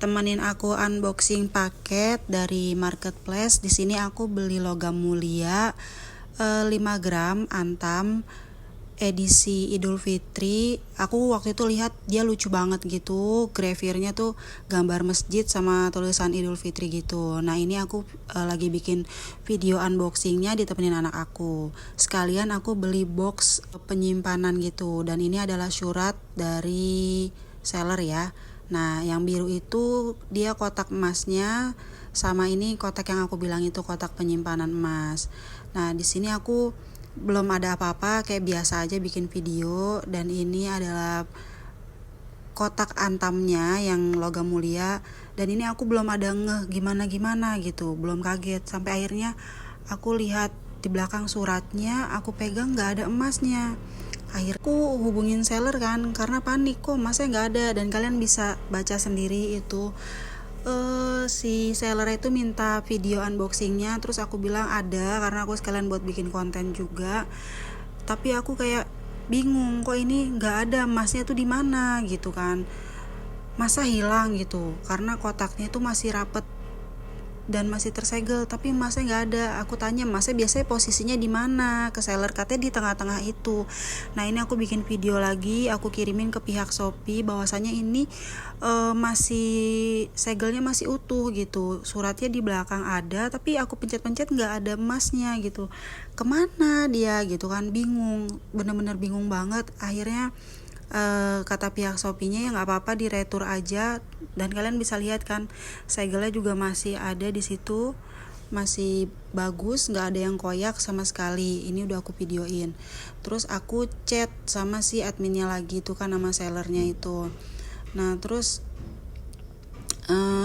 temenin aku unboxing paket dari marketplace. Di sini aku beli logam mulia 5 gram antam edisi Idul Fitri. Aku waktu itu lihat dia lucu banget gitu, graviernya tuh gambar masjid sama tulisan Idul Fitri gitu. Nah ini aku lagi bikin video unboxingnya ditemenin anak aku. Sekalian aku beli box penyimpanan gitu, dan ini adalah surat dari seller ya. Nah yang biru itu dia kotak emasnya, sama ini kotak yang aku bilang itu kotak penyimpanan emas. Nah di sini aku belum ada apa-apa, kayak biasa aja bikin video. Dan ini adalah kotak antamnya yang logam mulia, dan ini aku belum ada ngeh gimana gitu, belum kaget sampai akhirnya aku lihat di belakang suratnya, aku pegang nggak ada emasnya. Akhirnya aku hubungin seller kan, karena panik kok emasnya nggak ada. Dan kalian bisa baca sendiri itu si seller itu minta video unboxingnya, terus aku bilang ada, karena aku sekalian buat bikin konten juga. Tapi aku kayak bingung, kok ini nggak ada emasnya tuh di mana gitu kan, masa hilang gitu, karena kotaknya itu masih rapet dan masih tersegel, tapi emasnya nggak ada. Aku tanya emasnya biasanya posisinya di mana, ke seller katanya di tengah-tengah itu. Nah ini aku bikin video lagi, aku kirimin ke pihak Shopee bahwasanya ini masih segelnya masih utuh gitu, suratnya di belakang ada, tapi aku pencet-pencet nggak ada emasnya gitu. Kemana dia gitu kan, bingung, bener-bener bingung banget. Akhirnya kata pihak Shopee-nya ya nggak apa-apa, di retur aja. Dan kalian bisa lihat kan, segelnya juga masih ada di situ, masih bagus, nggak ada yang koyak sama sekali. Ini udah aku videoin. Terus aku chat sama si adminnya lagi tuh kan, nama sellernya itu. Nah terus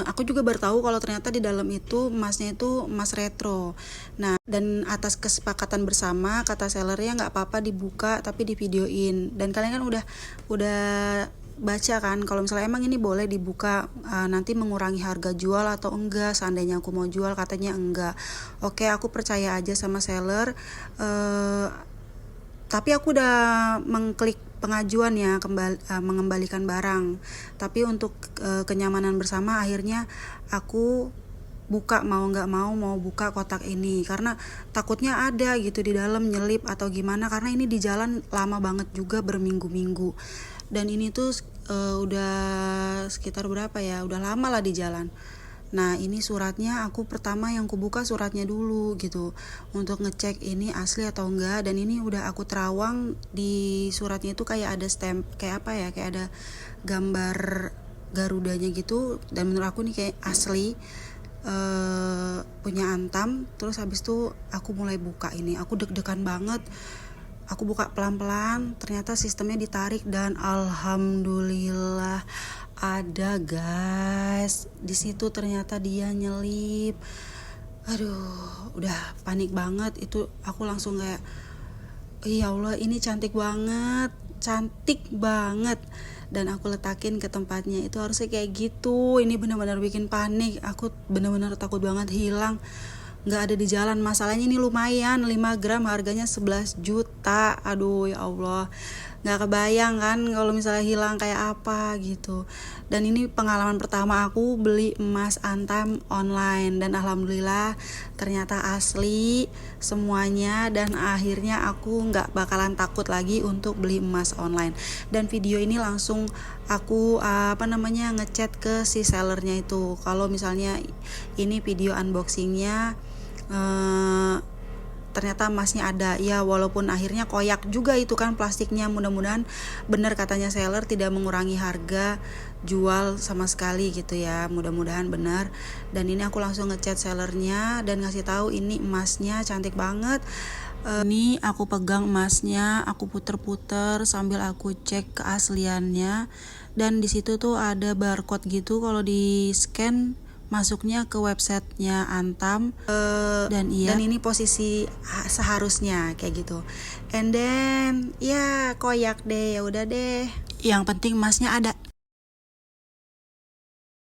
aku juga baru tahu kalau ternyata di dalam itu emasnya itu emas retro. Nah dan atas kesepakatan bersama, kata sellernya nggak apa-apa dibuka tapi divideoin. Dan kalian kan udah baca kan, kalau misalnya emang ini boleh dibuka, nanti mengurangi harga jual atau enggak seandainya aku mau jual. Katanya enggak. Oke, aku percaya aja sama seller. Tapi aku udah mengklik pengajuan ya, mengembalikan barang. Tapi untuk kenyamanan bersama, akhirnya aku buka, mau buka kotak ini, karena takutnya ada gitu di dalam nyelip atau gimana, karena ini di jalan lama banget juga, berminggu-minggu. Dan ini tuh udah sekitar berapa ya, udah lama lah di jalan. Nah ini suratnya, aku pertama yang kubuka suratnya dulu gitu, untuk ngecek ini asli atau enggak. Dan ini udah aku terawang, di suratnya itu kayak ada stamp, kayak apa ya, kayak ada gambar garudanya gitu. Dan menurut aku nih kayak asli, punya Antam. Terus habis itu aku mulai buka ini, aku deg-degan banget. Aku buka pelan-pelan, ternyata sistemnya ditarik, dan alhamdulillah ada guys. Di situ ternyata dia nyelip. Aduh, udah panik banget itu. Aku langsung kayak, ya Allah ini cantik banget. Dan aku letakin ke tempatnya, itu harusnya kayak gitu. Ini benar-benar bikin panik. Aku benar-benar takut banget hilang, nggak ada di jalan. Masalahnya ini lumayan, 5 gram harganya 11 juta. Aduh ya Allah, nggak kebayang kan kalau misalnya hilang kayak apa gitu. Dan ini pengalaman pertama aku beli emas antam online, dan alhamdulillah ternyata asli semuanya. Dan akhirnya aku nggak bakalan takut lagi untuk beli emas online. Dan video ini langsung aku ngechat ke si sellernya itu, kalau misalnya ini video unboxingnya ternyata emasnya ada ya, walaupun akhirnya koyak juga itu kan plastiknya. Mudah-mudahan benar katanya seller, tidak mengurangi harga jual sama sekali gitu ya, mudah-mudahan benar. Dan ini aku langsung ngechat sellernya dan ngasih tahu ini emasnya cantik banget. Ini aku pegang emasnya, aku puter-puter sambil aku cek keasliannya. Dan di situ tuh ada barcode gitu, kalau di scan masuknya ke websitenya Antam. Dan ini posisi seharusnya kayak gitu. And then ya koyak deh, ya udah deh, yang penting emasnya ada.